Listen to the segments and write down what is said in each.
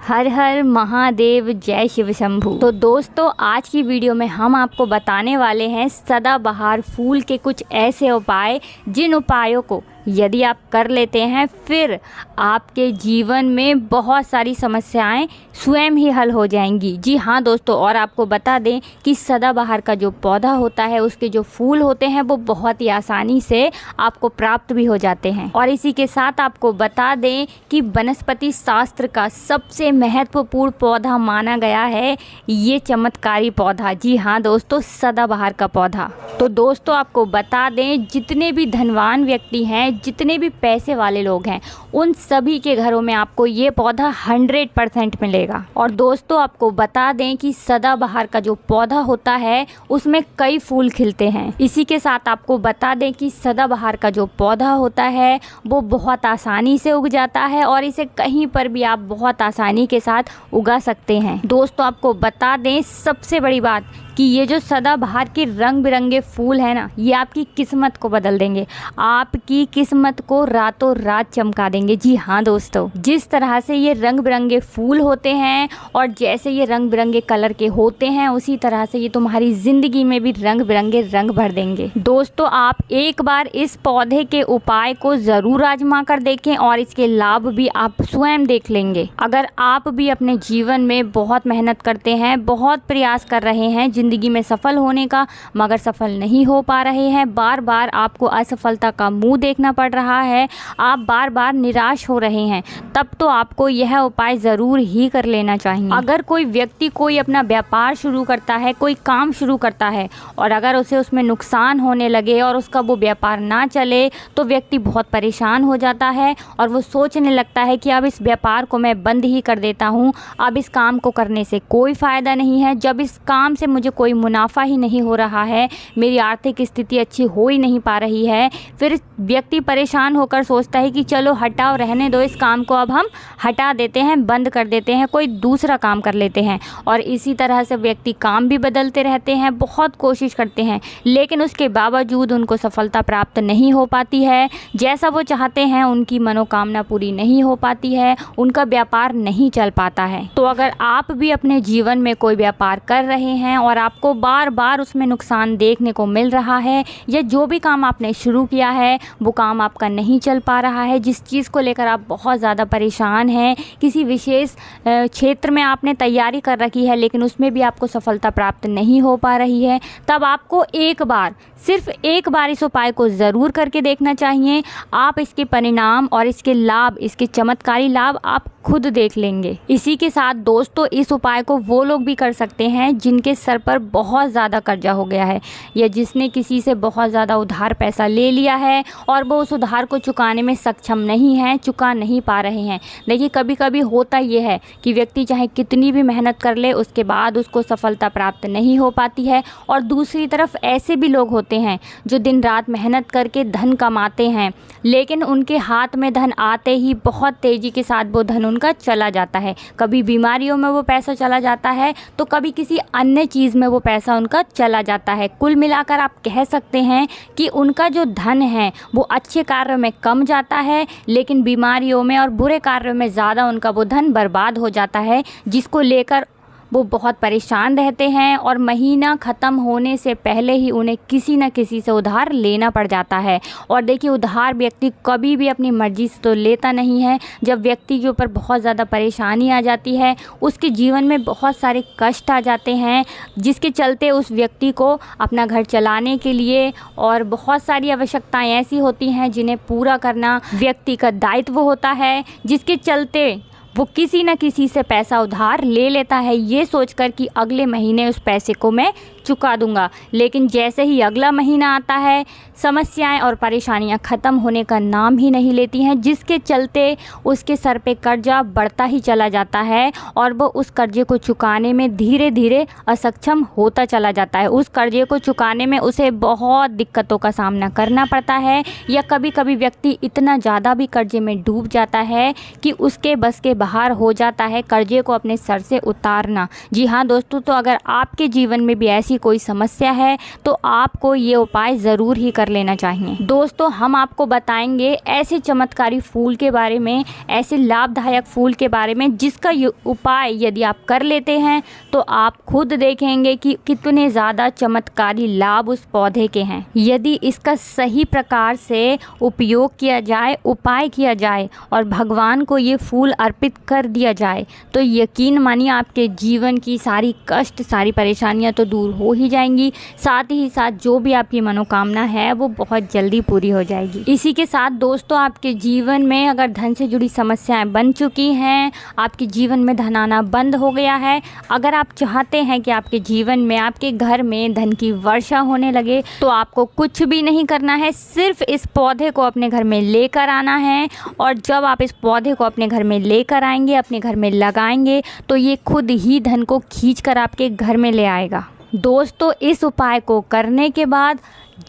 हर हर महादेव, जय शिव शंभू। तो दोस्तों, आज की वीडियो में हम आपको बताने वाले हैं सदाबहार फूल के कुछ ऐसे उपाय, जिन उपायों को यदि आप कर लेते हैं फिर आपके जीवन में बहुत सारी समस्याएं स्वयं ही हल हो जाएंगी। जी हाँ दोस्तों, और आपको बता दें कि सदाबहार का जो पौधा होता है, उसके जो फूल होते हैं वो बहुत ही आसानी से आपको प्राप्त भी हो जाते हैं। और इसी के साथ आपको बता दें कि वनस्पति शास्त्र का सबसे महत्वपूर्ण पौधा माना गया है ये चमत्कारी पौधा। जी हाँ दोस्तों, सदाबहार का पौधा। तो दोस्तों, आपको बता दें, जितने भी धनवान व्यक्ति हैं, जितने भी पैसे वाले लोग हैं, उन सभी के घरों में आपको ये पौधा 100% मिलेगा। और दोस्तों, आपको बता दें कि सदाबहार का जो पौधा होता है उसमें कई फूल खिलते हैं। इसी के साथ आपको बता दें कि सदाबहार का जो पौधा होता है वो बहुत आसानी से उग जाता है और इसे कहीं पर भी आप बहुत आसानी के साथ उगा सकते हैं। दोस्तों, आपको बता दें, सबसे बड़ी बात कि ये जो सदाबहार के रंग बिरंगे फूल है ना, ये आपकी किस्मत को बदल देंगे, आपकी किस्मत को रातों रात चमका देंगे। जी हाँ दोस्तों, जिस तरह से ये रंग बिरंगे फूल होते हैं और जैसे ये रंग बिरंगे कलर के होते हैं, उसी तरह से ये तुम्हारी ज़िंदगी में भी रंग बिरंगे रंग भर देंगे। दोस्तों, आप एक बार इस पौधे के उपाय को ज़रूर आजमा कर देखें और इसके लाभ भी आप स्वयं देख लेंगे। अगर आप भी अपने जीवन में बहुत मेहनत करते हैं, बहुत प्रयास कर रहे हैं ज़िंदगी में सफल होने का, मगर सफल नहीं हो पा रहे हैं, बार बार आपको असफलता का मुंह देखना पड़ रहा है, आप बार बार निराश हो रहे हैं, तब तो आपको यह उपाय ज़रूर ही कर लेना चाहिए। अगर कोई व्यक्ति कोई अपना व्यापार शुरू करता है, कोई काम शुरू करता है और अगर उसे उसमें नुकसान होने लगे और उसका वो व्यापार ना चले, तो व्यक्ति बहुत परेशान हो जाता है और वो सोचने लगता है कि अब इस व्यापार को मैं बंद ही कर देता हूँ, अब इस काम को करने से कोई फ़ायदा नहीं है, जब इस काम से मुझे कोई मुनाफा ही नहीं हो रहा है, मेरी आर्थिक स्थिति अच्छी हो ही नहीं पा रही है। फिर व्यक्ति परेशान होकर सोचता है कि चलो हटाओ, रहने दो, इस काम को अब हम हटा देते हैं, बंद कर देते हैं, कोई दूसरा काम कर लेते हैं। और इसी तरह से व्यक्ति काम भी बदलते रहते हैं, बहुत कोशिश करते हैं, लेकिन उसके बावजूद उनको सफलता प्राप्त नहीं हो पाती है। जैसा वो चाहते हैं उनकी मनोकामना पूरी नहीं हो पाती है, उनका व्यापार नहीं चल पाता है। तो अगर आप भी अपने जीवन में कोई व्यापार कर रहे हैं और आपको बार बार उसमें नुकसान देखने को मिल रहा है, या जो भी काम आपने शुरू किया है वो काम आपका नहीं चल पा रहा है, जिस चीज़ को लेकर आप बहुत ज़्यादा परेशान हैं, किसी विशेष क्षेत्र में आपने तैयारी कर रखी है लेकिन उसमें भी आपको सफलता प्राप्त नहीं हो पा रही है, तब आपको एक बार, सिर्फ एक बार इस उपाय को ज़रूर करके देखना चाहिए। आप इसके परिणाम और इसके लाभ, इसके चमत्कारी लाभ आप खुद देख लेंगे। इसी के साथ दोस्तों, इस उपाय को वो लोग भी कर सकते हैं जिनके सर पर बहुत ज़्यादा कर्जा हो गया है, या जिसने किसी से बहुत ज़्यादा उधार पैसा ले लिया है और वो उस उधार को चुकाने में सक्षम नहीं है, चुका नहीं पा रहे हैं। देखिए, कभी कभी होता ये है कि व्यक्ति चाहे कितनी भी मेहनत कर ले, उसके बाद उसको सफलता प्राप्त नहीं हो पाती है। और दूसरी तरफ ऐसे भी लोग होते हैं जो दिन रात मेहनत करके धन कमाते हैं, लेकिन उनके हाथ में धन आते ही बहुत तेज़ी के साथ वो धन उनका चला जाता है। कभी बीमारियों में वो पैसा चला जाता है, तो कभी किसी अन्य चीज़ में वो पैसा उनका चला जाता है। कुल मिलाकर आप कह सकते हैं कि उनका जो धन है वो अच्छे कार्यों में कम जाता है, लेकिन बीमारियों में और बुरे कार्यों में ज़्यादा उनका वो धन बर्बाद हो जाता है, जिसको लेकर वो बहुत परेशान रहते हैं और महीना ख़त्म होने से पहले ही उन्हें किसी न किसी से उधार लेना पड़ जाता है। और देखिए, उधार व्यक्ति कभी भी अपनी मर्ज़ी से तो लेता नहीं है। जब व्यक्ति के ऊपर बहुत ज़्यादा परेशानी आ जाती है, उसके जीवन में बहुत सारे कष्ट आ जाते हैं, जिसके चलते उस व्यक्ति को अपना घर चलाने के लिए और बहुत सारी आवश्यकताएँ ऐसी होती हैं जिन्हें पूरा करना व्यक्ति का दायित्व होता है, जिसके चलते वो किसी न किसी से पैसा उधार ले लेता है, ये सोचकर कि अगले महीने उस पैसे को मैं चुका दूंगा। लेकिन जैसे ही अगला महीना आता है, समस्याएं और परेशानियां ख़त्म होने का नाम ही नहीं लेती हैं, जिसके चलते उसके सर पे कर्जा बढ़ता ही चला जाता है और वो उस कर्जे को चुकाने में धीरे धीरे असक्षम होता चला जाता है। उस कर्जे को चुकाने में उसे बहुत दिक्कतों का सामना करना पड़ता है, या कभी कभी व्यक्ति इतना ज़्यादा भी कर्जे में डूब जाता है कि उसके बस के बाहर हो जाता है कर्जे को अपने सर से उतारना। जी हाँ दोस्तों, तो अगर आपके जीवन में भी ऐसी सी कोई समस्या है तो आपको ये उपाय ज़रूर ही कर लेना चाहिए। दोस्तों, हम आपको बताएंगे ऐसे चमत्कारी फूल के बारे में, ऐसे लाभदायक फूल के बारे में जिसका उपाय यदि आप कर लेते हैं तो आप खुद देखेंगे कि कितने ज़्यादा चमत्कारी लाभ उस पौधे के हैं। यदि इसका सही प्रकार से उपयोग किया जाए, उपाय किया जाए और भगवान को ये फूल अर्पित कर दिया जाए तो यकीन मानिए आपके जीवन की सारी कष्ट, सारी परेशानियां तो दूर हो ही जाएंगी। साथ ही साथ जो भी आपकी मनोकामना है वो बहुत जल्दी पूरी हो जाएगी। इसी के साथ दोस्तों, आपके जीवन में अगर धन से जुड़ी समस्याएं बन चुकी हैं, आपके जीवन में धन आना बंद हो गया है, अगर आप चाहते हैं कि आपके जीवन में, आपके घर में धन की वर्षा होने लगे तो आपको कुछ भी नहीं करना है, सिर्फ इस पौधे को अपने घर में लेकर आना है। और जब आप इस पौधे को अपने घर में लेकर आएंगे, अपने घर में लगाएंगे तो ये खुद ही धन को खींचकर आपके घर में ले आएगा। दोस्तों, इस उपाय को करने के बाद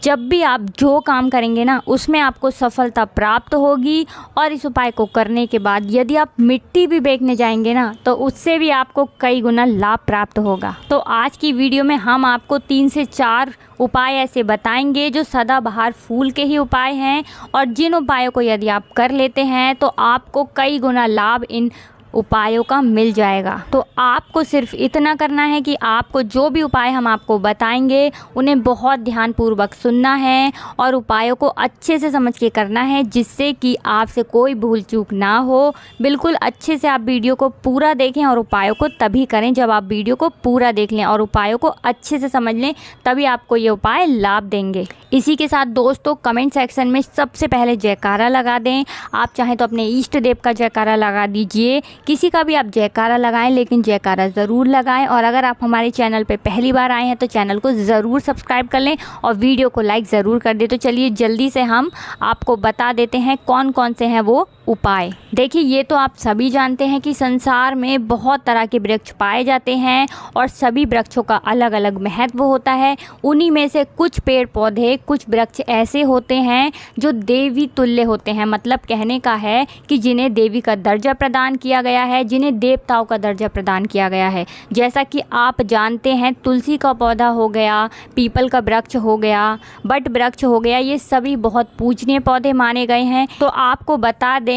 जब भी आप जो काम करेंगे ना उसमें आपको सफलता प्राप्त होगी। और इस उपाय को करने के बाद यदि आप मिट्टी भी बेचने जाएंगे ना तो उससे भी आपको कई गुना लाभ प्राप्त होगा। तो आज की वीडियो में हम आपको 3 से 4 उपाय ऐसे बताएंगे जो सदाबहार फूल के ही उपाय हैं, और जिन उपायों को यदि आप कर लेते हैं तो आपको कई गुना लाभ इन उपायों का मिल जाएगा। तो आपको सिर्फ इतना करना है कि आपको जो भी उपाय हम आपको बताएंगे उन्हें बहुत ध्यानपूर्वक सुनना है और उपायों को अच्छे से समझ के करना है, जिससे कि आपसे कोई भूल चूक ना हो। बिल्कुल अच्छे से आप वीडियो को पूरा देखें और उपायों को तभी करें जब आप वीडियो को पूरा देख लें और उपायों को अच्छे से समझ लें, तभी आपको ये उपाय लाभ देंगे। इसी के साथ दोस्तों, कमेंट सेक्शन में सबसे पहले जयकारा लगा दें। आप चाहें तो अपने इष्ट देव का जयकारा लगा दीजिए, किसी का भी आप जयकारा लगाएं, लेकिन जयकारा ज़रूर लगाएं। और अगर आप हमारे चैनल पे पहली बार आए हैं तो चैनल को ज़रूर सब्सक्राइब कर लें और वीडियो को लाइक ज़रूर कर दें। तो चलिए जल्दी से हम आपको बता देते हैं कौन कौन से हैं वो उपाय। देखिए, ये तो आप सभी जानते हैं कि संसार में बहुत तरह के वृक्ष पाए जाते हैं और सभी वृक्षों का अलग अलग महत्व होता है। उन्हीं में से कुछ पेड़ पौधे, कुछ वृक्ष ऐसे होते हैं जो देवी तुल्य होते हैं। मतलब कहने का है कि जिन्हें देवी का दर्जा प्रदान किया गया है, जिन्हें देवताओं का दर्जा प्रदान किया गया है। जैसा कि आप जानते हैं, तुलसी का पौधा हो गया, पीपल का वृक्ष हो गया, बट वृक्ष हो गया, ये सभी बहुत पूजनीय पौधे माने गए हैं। तो आपको बता दें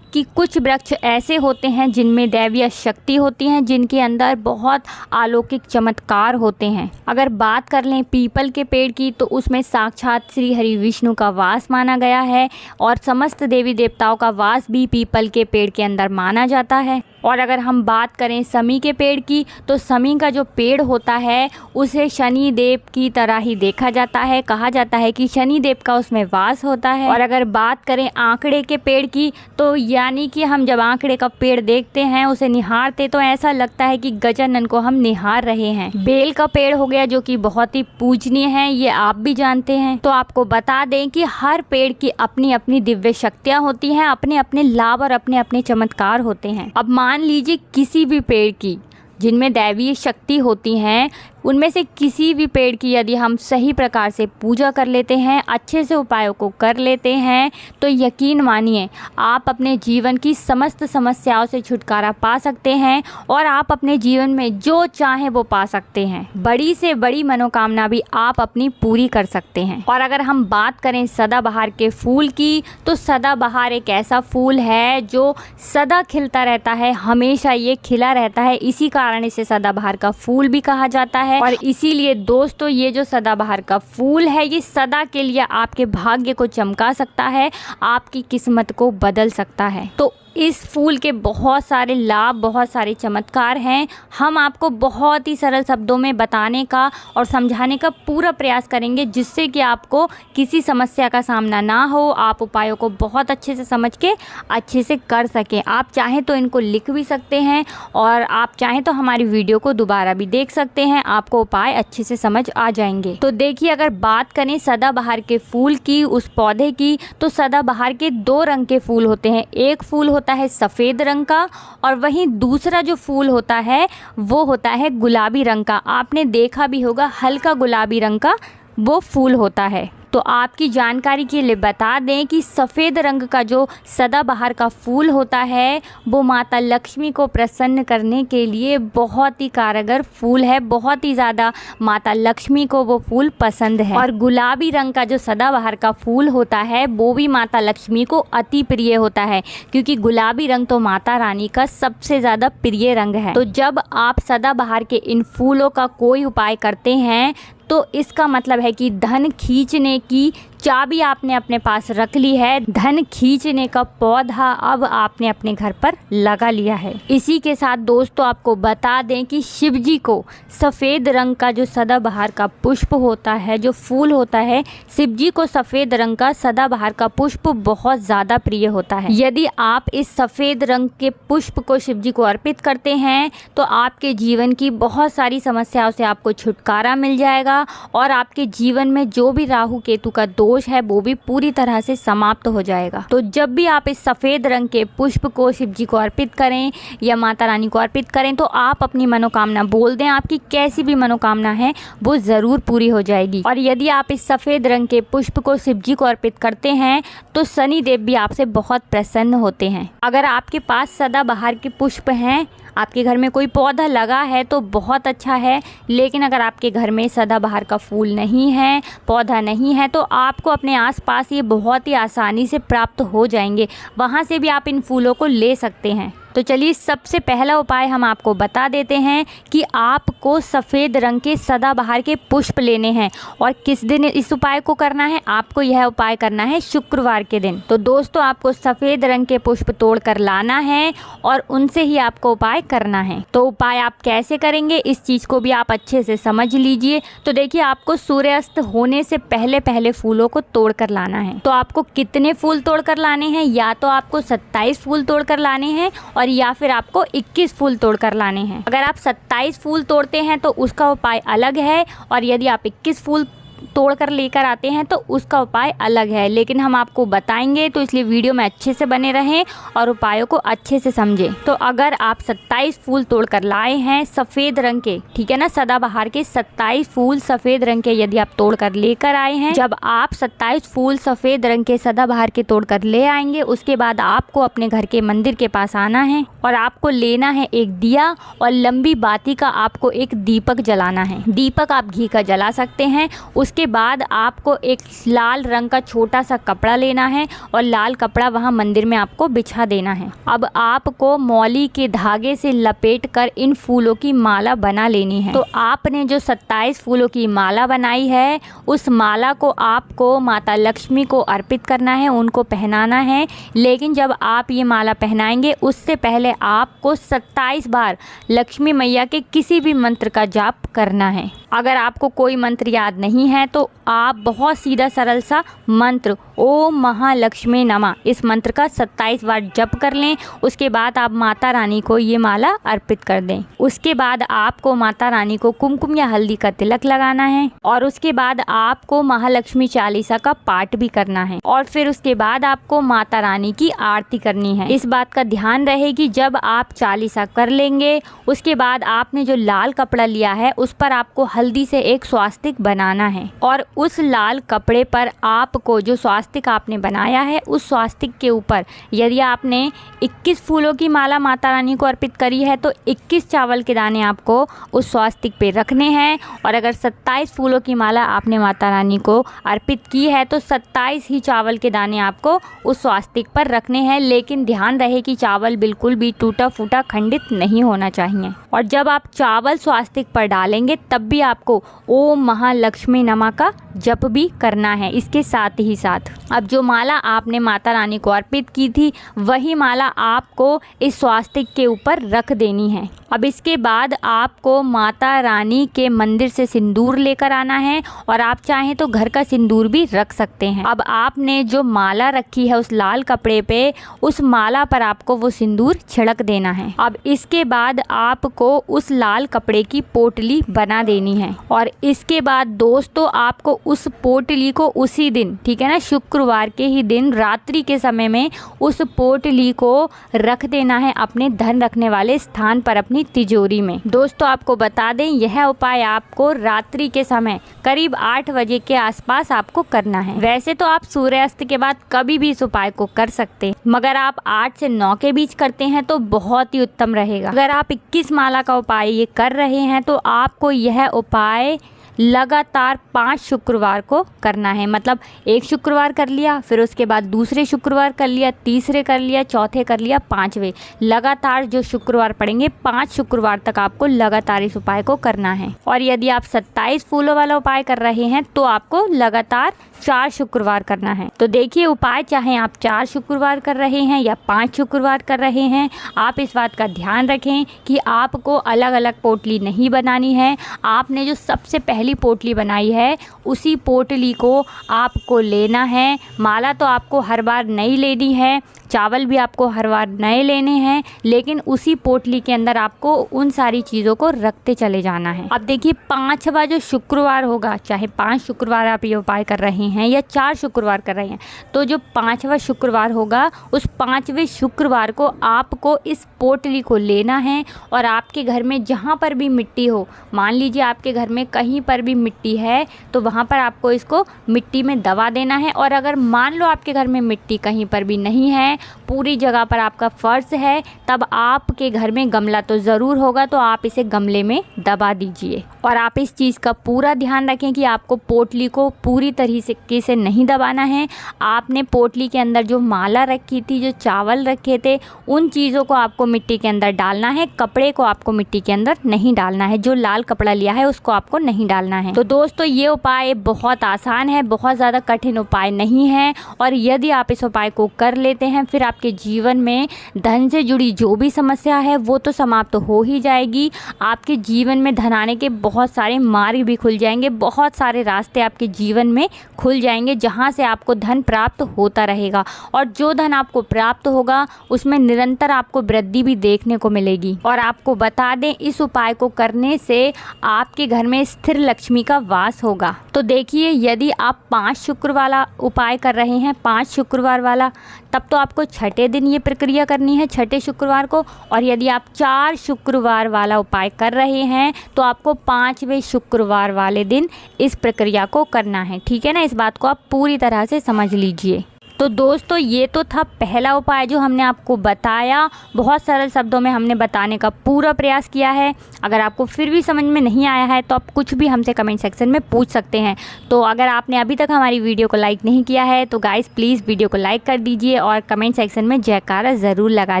कि कुछ वृक्ष ऐसे होते हैं जिनमें दैवीय शक्ति होती है, जिनके अंदर बहुत अलौकिक चमत्कार होते हैं। अगर बात कर लें पीपल के पेड़ की तो उसमें साक्षात श्री हरि विष्णु का वास माना गया है और समस्त देवी देवताओं का वास भी पीपल के पेड़ के अंदर माना जाता है। और अगर हम बात करें समी के पेड़ की तो समी का जो पेड़ होता है उसे शनि देव की तरह ही देखा जाता है। कहा जाता है कि शनि देव का उसमें वास होता है। और अगर बात करें आंकड़े के पेड़ की तो यानी कि हम जब आंकड़े का पेड़ देखते हैं, उसे निहारते तो ऐसा लगता है कि गजानन को हम निहार रहे हैं। बेल का पेड़ हो गया जो कि बहुत ही पूजनीय है, ये आप भी जानते हैं। तो आपको बता दें कि हर पेड़ की अपनी अपनी दिव्य शक्तियाँ होती हैं, अपने अपने लाभ और अपने अपने चमत्कार होते हैं। अब मान लीजिए किसी भी पेड़ की जिनमें दैवीय शक्ति होती हैं, उनमें से किसी भी पेड़ की यदि हम सही प्रकार से पूजा कर लेते हैं, अच्छे से उपायों को कर लेते हैं, तो यकीन मानिए आप अपने जीवन की समस्त समस्याओं से छुटकारा पा सकते हैं और आप अपने जीवन में जो चाहें वो पा सकते हैं। बड़ी से बड़ी मनोकामना भी आप अपनी पूरी कर सकते हैं। और अगर हम बात करें सदाबहार के फूल की तो सदाबहार एक ऐसा फूल है जो सदा खिलता रहता है, हमेशा ये खिला रहता है। इसी कारण इसे सदाबहार का फूल भी कहा जाता है। और इसीलिए दोस्तों, ये जो सदाबहार का फूल है ये सदा के लिए आपके भाग्य को चमका सकता है, आपकी किस्मत को बदल सकता है। तो इस फूल के बहुत सारे लाभ, बहुत सारे चमत्कार हैं। हम आपको बहुत ही सरल शब्दों में बताने का और समझाने का पूरा प्रयास करेंगे, जिससे कि आपको किसी समस्या का सामना ना हो, आप उपायों को बहुत अच्छे से समझ के अच्छे से कर सकें। आप चाहें तो इनको लिख भी सकते हैं और आप चाहें तो हमारी वीडियो को दोबारा भी देख सकते हैं, आपको उपाय अच्छे से समझ आ जाएंगे। तो देखिए, अगर बात करें सदाबहार के फूल की, उस पौधे की, तो सदाबहार के 2 रंग के फूल होते हैं। एक फूल होता है सफ़ेद रंग का और वहीं दूसरा जो फूल होता है वो होता है गुलाबी रंग का। आपने देखा भी होगा, हल्का गुलाबी रंग का वो फूल होता है। तो आपकी जानकारी के लिए बता दें कि सफ़ेद रंग का जो सदाबहार का फूल होता है वो माता लक्ष्मी को प्रसन्न करने के लिए बहुत ही कारगर फूल है। बहुत ही ज़्यादा माता लक्ष्मी को वो फूल पसंद है। और गुलाबी रंग का जो सदाबहार का फूल होता है वो भी माता लक्ष्मी को अति प्रिय होता है, क्योंकि गुलाबी रंग तो माता रानी का सबसे ज़्यादा प्रिय रंग है। तो जब आप सदाबहार के इन फूलों का कोई उपाय करते हैं तो इसका मतलब है कि धन खींचने की चाबी आपने अपने पास रख ली है, धन खींचने का पौधा अब आपने अपने घर पर लगा लिया है। इसी के साथ दोस्तों आपको बता दें कि शिव जी को सफ़ेद रंग का जो सदाबहार का पुष्प होता है, जो फूल होता है, शिव जी को सफ़ेद रंग का सदाबहार का पुष्प बहुत ज़्यादा प्रिय होता है। यदि आप इस सफ़ेद रंग के पुष्प को शिव जी को अर्पित करते हैं तो आपके जीवन की बहुत सारी समस्याओं से आपको छुटकारा मिल जाएगा और आपके जीवन में जो भी राहु केतु का दोष है वो भी पूरी तरह से समाप्त हो जाएगा। तो जब भी आप इस सफ़ेद रंग के पुष्प को शिव जी को अर्पित करें या माता रानी को अर्पित करें तो आप अपनी मनोकामना बोल दें, आपकी कैसी भी मनोकामना है वो ज़रूर पूरी हो जाएगी। और यदि आप इस सफ़ेद रंग के पुष्प को शिव जी को अर्पित करते हैं तो शनि देव भी आपसे बहुत प्रसन्न होते हैं। अगर आपके पास सदाबहार के पुष्प हैं, आपके घर में कोई पौधा लगा है तो बहुत अच्छा है, लेकिन अगर आपके घर में सदाबहार का फूल नहीं है, पौधा नहीं है, तो आपको अपने आसपास ये बहुत ही आसानी से प्राप्त हो जाएंगे। वहाँ से भी आप इन फूलों को ले सकते हैं। तो चलिए सबसे पहला उपाय हम आपको बता देते हैं कि आपको सफ़ेद रंग के सदाबहार के पुष्प लेने हैं और किस दिन इस उपाय को करना है। आपको यह उपाय करना है शुक्रवार के दिन। तो दोस्तों आपको सफ़ेद रंग के पुष्प तोड़ कर लाना है और उनसे ही आपको उपाय करना है। तो उपाय आप कैसे करेंगे इस चीज़ को भी आप अच्छे से समझ लीजिए। तो देखिए आपको सूर्यास्त होने से पहले पहले फूलों को तोड़ कर लाना है। तो आपको कितने फूल तोड़ कर लाने हैं, या तो आपको 27 फूल तोड़ कर लाने हैं और या फिर आपको 21 फूल तोड़कर लाने हैं। अगर आप 27 फूल तोड़ते हैं तो उसका उपाय अलग है, और यदि आप 21 फूल तोड़कर लेकर आते हैं तो उसका उपाय अलग है। लेकिन हम आपको बताएंगे, तो इसलिए वीडियो में अच्छे से बने रहें और उपायों को अच्छे से समझें। तो अगर आप 27 फूल तोड़कर लाए हैं सफ़ेद रंग के, ठीक है ना, सदाबहार के 27 फूल सफ़ेद रंग के यदि आप तोड़कर लेकर आए हैं, जब आप 27 फूल सफ़ेद रंग के सदाबहार के तोड़कर ले आएंगे उसके बाद आपको अपने घर के मंदिर के पास आना है और आपको लेना है एक दिया और लंबी बाती का आपको एक दीपक जलाना है। दीपक आप घी का जला सकते हैं। उसके बाद आपको एक लाल रंग का छोटा सा कपड़ा लेना है और लाल कपड़ा वहां मंदिर में आपको बिछा देना है। अब आपको मौली के धागे से लपेट कर इन फूलों की माला बना लेनी है। तो आपने जो 27 फूलों की माला बनाई है उस माला को आपको माता लक्ष्मी को अर्पित करना है, उनको पहनाना है। लेकिन जब आप ये माला पहनाएंगे उससे पहले आपको 27 बार लक्ष्मी मैया के किसी भी मंत्र का जाप करना है। अगर आपको कोई मंत्र याद नहीं है तो आप बहुत सीधा सरल सा मंत्र ओम महालक्ष्मी नमः, इस मंत्र का 27 बार जप कर लें। उसके बाद आप माता रानी को ये माला अर्पित कर दें। उसके बाद आपको माता रानी को कुमकुम या हल्दी का तिलक लगाना है और उसके बाद आपको महालक्ष्मी चालीसा का पाठ भी करना है और फिर उसके बाद आपको माता रानी की आरती करनी है। इस बात का ध्यान रहे कि जब आप चालीसा कर लेंगे उसके बाद आपने जो लाल कपड़ा लिया है उस पर आपको हल्दी से एक स्वास्तिक बनाना है और उस लाल कपड़े पर आपको जो स्वास्तिक आपने बनाया है उस स्वास्तिक के ऊपर यदि आपने 21 फूलों की माला माता रानी को अर्पित करी है तो 21 चावल के दाने आपको उस स्वास्तिक पे रखने हैं, और अगर 27 फूलों की माला आपने माता रानी को अर्पित की है तो 27 ही चावल के दाने आपको उस स्वास्तिक पर रखने हैं। लेकिन ध्यान रहे कि चावल बिल्कुल भी टूटा फूटा खंडित नहीं होना चाहिए। और जब आप चावल स्वास्तिक पर डालेंगे तब भी आपको ओम महालक्ष्मी नमः का जप भी करना है। इसके साथ ही साथ अब जो माला आपने माता रानी को अर्पित की थी वही माला आपको इस स्वास्तिक के ऊपर रख देनी है। अब इसके बाद आपको माता रानी के मंदिर से सिंदूर लेकर आना है और आप चाहें तो घर का सिंदूर भी रख सकते हैं। अब आपने जो माला रखी है उस लाल कपड़े पे उस माला पर आपको वो सिंदूर छिड़क देना है। अब इसके बाद आपको उस लाल कपड़े की पोटली बना देनी है और इसके बाद दोस्तों आपको उस पोटली को उसी दिन, ठीक है ना, शुक्रवार के ही दिन रात्रि के समय में उस पोटली को रख देना है अपने धन रखने वाले स्थान पर, अपनी तिजोरी में। दोस्तों आपको बता दें, यह उपाय आपको रात्रि के समय करीब 8 बजे के आसपास आपको करना है। वैसे तो आप सूर्यास्त के बाद कभी भी इस उपाय को कर सकते हैं, मगर आप 8 से 9 के बीच करते हैं तो बहुत ही उत्तम रहेगा। अगर आप 21 माला का उपाय ये कर रहे हैं तो आपको यह उपाय लगातार 5 शुक्रवार को करना है। मतलब एक शुक्रवार कर लिया, फिर उसके बाद दूसरे शुक्रवार कर लिया, तीसरे कर लिया, चौथे कर लिया, 5वें, लगातार जो शुक्रवार पड़ेंगे 5 शुक्रवार तक आपको लगातार इस उपाय को करना है। और यदि आप 27 फूलों वाला उपाय कर रहे हैं तो आपको लगातार 4 शुक्रवार करना है। तो देखिए उपाय, चाहे आप 4 शुक्रवार कर रहे हैं या 5 शुक्रवार कर रहे हैं, आप इस बात का ध्यान रखें कि आपको अलग अलग पोटली नहीं बनानी है। आपने जो सबसे पहली पोटली बनाई है उसी पोटली को आपको लेना है। माला तो आपको हर बार नई लेनी है, चावल भी आपको हर बार नए लेने हैं, लेकिन उसी पोटली के अंदर आपको उन सारी चीज़ों को रखते चले जाना है। अब देखिए 5वां जो शुक्रवार होगा, चाहे 5 शुक्रवार आप ये उपाय कर रहे हैं या 4 शुक्रवार कर रहे हैं, तो जो 5वां शुक्रवार होगा उस 5वें शुक्रवार को आपको इस पोटली को लेना है और आपके घर में जहाँ पर भी मिट्टी हो, मान लीजिए आपके घर में कहीं पर भी मिट्टी है तो वहाँ पर आपको इसको मिट्टी में दबा देना है। और अगर मान लो आपके घर में मिट्टी कहीं पर भी नहीं है, पूरी जगह पर आपका फर्श है, तब आपके घर में गमला तो ज़रूर होगा, तो आप इसे गमले में दबा दीजिए। और आप इस चीज़ का पूरा ध्यान रखें कि आपको पोटली को पूरी तरीके से नहीं दबाना है। आपने पोटली के अंदर जो माला रखी थी, जो चावल रखे थे, उन चीज़ों को आपको मिट्टी के अंदर डालना है। कपड़े को आपको मिट्टी के अंदर नहीं डालना है, जो लाल कपड़ा लिया है उसको आपको नहीं डालना है। तो दोस्तों ये उपाय बहुत आसान है, बहुत ज़्यादा कठिन उपाय नहीं है। और यदि आप इस उपाय को कर लेते हैं फिर आपके जीवन में धन से जुड़ी जो भी समस्या है वो तो समाप्त हो ही जाएगी। आपके जीवन में धन आने के बहुत सारे मार्ग भी खुल जाएंगे, बहुत सारे रास्ते आपके जीवन में खुल जाएंगे जहां से आपको धन प्राप्त होता रहेगा। और जो धन आपको प्राप्त होगा उसमें निरंतर आपको वृद्धि भी देखने को मिलेगी। और आपको बता दें, इस उपाय को करने से आपके घर में स्थिर लक्ष्मी का वास होगा। तो देखिए यदि आप 5 शुक्रवार वाला उपाय कर रहे हैं, 5 शुक्रवार वाला, तब तो आपको छठे दिन ये प्रक्रिया करनी है, छठे शुक्रवार को। और यदि आप 4 शुक्रवार वाला उपाय कर रहे हैं तो आपको 5वें शुक्रवार वाले दिन इस प्रक्रिया को करना है, ठीक है ना। इस बात को आप पूरी तरह से समझ लीजिए। तो दोस्तों ये तो था पहला उपाय जो हमने आपको बताया, बहुत सरल शब्दों में हमने बताने का पूरा प्रयास किया है। अगर आपको फिर भी समझ में नहीं आया है तो आप कुछ भी हमसे कमेंट सेक्शन में पूछ सकते हैं। तो अगर आपने अभी तक हमारी वीडियो को लाइक नहीं किया है तो गाइस प्लीज़ वीडियो को लाइक कर दीजिए और कमेंट सेक्शन में जयकारा ज़रूर लगा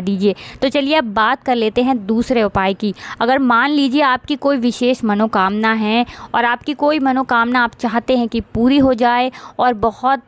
दीजिए। तो चलिए अब बात कर लेते हैं दूसरे उपाय की। अगर मान लीजिए आपकी कोई विशेष मनोकामना है और आपकी कोई मनोकामना आप चाहते हैं कि पूरी हो जाए और बहुत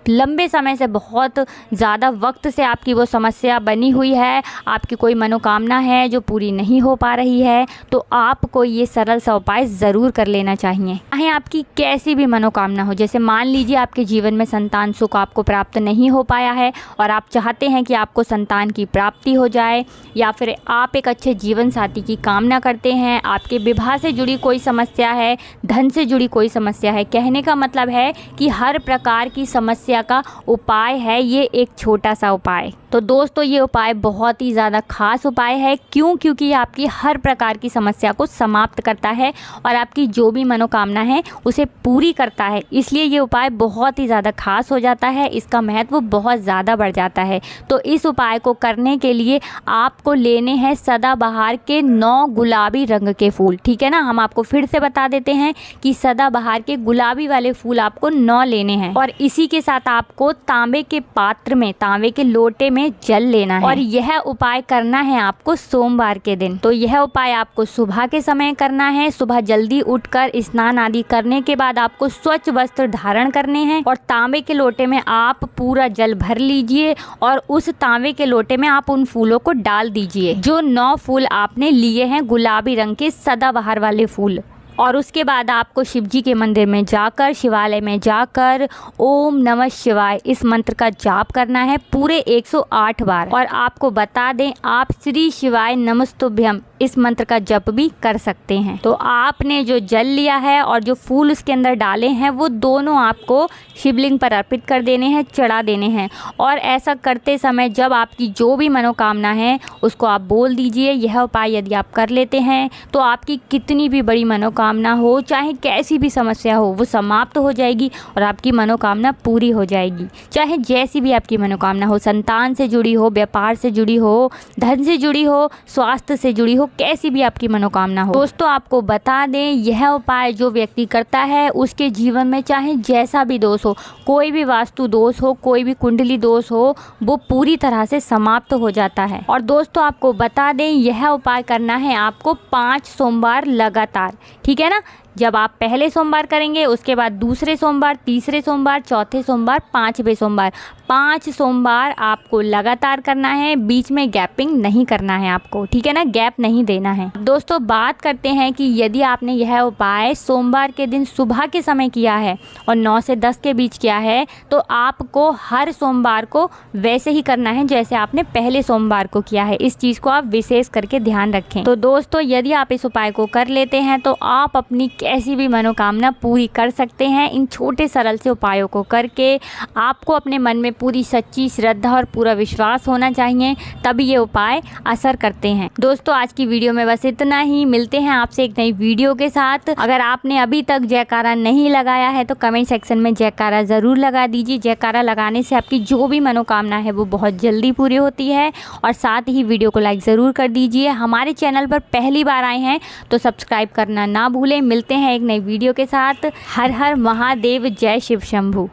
लंबे समय से, बहुत ज़्यादा वक्त से आपकी वो समस्या बनी हुई है, आपकी कोई मनोकामना है जो पूरी नहीं हो पा रही है, तो आपको ये सरल सा उपाय ज़रूर कर लेना चाहिए। चाहे आपकी कैसी भी मनोकामना हो, जैसे मान लीजिए आपके जीवन में संतान सुख आपको प्राप्त नहीं हो पाया है और आप चाहते हैं कि आपको संतान की प्राप्ति हो जाए, या फिर आप एक अच्छे जीवन साथी की कामना करते हैं, आपके विवाह से जुड़ी कोई समस्या है, धन से जुड़ी कोई समस्या है। कहने का मतलब है कि हर प्रकार की समस्या का उपाय है ये एक छोटा सा उपाय। तो दोस्तों ये उपाय बहुत ही ज़्यादा खास उपाय है। क्यों? क्योंकि ये आपकी हर प्रकार की समस्या को समाप्त करता है और आपकी जो भी मनोकामना है उसे पूरी करता है। इसलिए ये उपाय बहुत ही ज़्यादा खास हो जाता है, इसका महत्व बहुत ज़्यादा बढ़ जाता है। तो इस उपाय को करने के लिए आपको लेने हैं सदाबहार के 9 गुलाबी रंग के फूल, ठीक है ना। हम आपको फिर से बता देते हैं कि सदाबहार के गुलाबी वाले फूल आपको 9 लेने हैं और इसी के साथ आपको तांबे के पात्र में, तांबे के लोटे में जल लेना है। और यह उपाय करना है आपको सोमवार के दिन। तो यह उपाय आपको सुबह के समय करना है। सुबह जल्दी उठकर स्नान आदि करने के बाद आपको स्वच्छ वस्त्र धारण करने हैं और तांबे के लोटे में आप पूरा जल भर लीजिए और उस तांबे के लोटे में आप उन फूलों को डाल दीजिए, जो 9 फूल आपने लिए हैं, गुलाबी रंग के सदाबहार वाले फूल। और उसके बाद आपको शिवजी के मंदिर में जाकर, शिवालय में जाकर ओम नमः शिवाय इस मंत्र का जाप करना है पूरे 108 बार। और आपको बता दें, आप श्री शिवाय नमस्तुभ्यम इस मंत्र का जप भी कर सकते हैं। तो आपने जो जल लिया है और जो फूल उसके अंदर डाले हैं वो दोनों आपको शिवलिंग पर अर्पित कर देने हैं, चढ़ा देने हैं। और ऐसा करते समय जब आपकी जो भी मनोकामना है उसको आप बोल दीजिए। यह उपाय यदि आप कर लेते हैं तो आपकी कितनी भी बड़ी मनोकामना हो, चाहे कैसी भी समस्या हो, वो समाप्त हो जाएगी और आपकी मनोकामना पूरी हो जाएगी। चाहे जैसी भी आपकी मनोकामना हो, संतान से जुड़ी हो, व्यापार से जुड़ी हो, धन से जुड़ी हो, स्वास्थ्य से जुड़ी हो, कैसी भी आपकी मनोकामना हो। दोस्तों आपको बता दें, यह उपाय जो व्यक्ति करता है उसके जीवन में चाहे जैसा भी दोष हो, कोई भी वास्तु दोष हो, कोई भी कुंडली दोष हो, वो पूरी तरह से समाप्त हो जाता है। और दोस्तों आपको बता दें, यह उपाय करना है आपको 5 सोमवार लगातार, ठीक है ना। जब आप पहले सोमवार करेंगे, उसके बाद दूसरे सोमवार, तीसरे सोमवार, चौथे सोमवार, 5वें सोमवार, 5 सोमवार आपको लगातार करना है। बीच में गैपिंग नहीं करना है आपको, ठीक है ना, गैप नहीं देना है। दोस्तों बात करते हैं कि यदि आपने यह उपाय सोमवार के दिन सुबह के समय किया है और 9 से 10 के बीच किया है, तो आपको हर सोमवार को वैसे ही करना है जैसे आपने पहले सोमवार को किया है। इस चीज़ को आप विशेष करके ध्यान रखें। तो दोस्तों यदि आप इस उपाय को कर लेते हैं तो आप अपनी कैसी भी मनोकामना पूरी कर सकते हैं। इन छोटे सरल से उपायों को करके आपको अपने मन में पूरी सच्ची श्रद्धा और पूरा विश्वास होना चाहिए, तभी ये उपाय असर करते हैं। दोस्तों आज की वीडियो में बस इतना ही। मिलते हैं आपसे एक नई वीडियो के साथ। अगर आपने अभी तक जयकारा नहीं लगाया है तो कमेंट सेक्शन में जयकारा ज़रूर लगा दीजिए। जयकारा लगाने से आपकी जो भी मनोकामना है वो बहुत जल्दी पूरी होती है। और साथ ही वीडियो को लाइक ज़रूर कर दीजिए। हमारे चैनल पर पहली बार आए हैं तो सब्सक्राइब करना ना भूलें। मिलते हैं एक नई वीडियो के साथ। हर हर महादेव, जय शिव शंभू।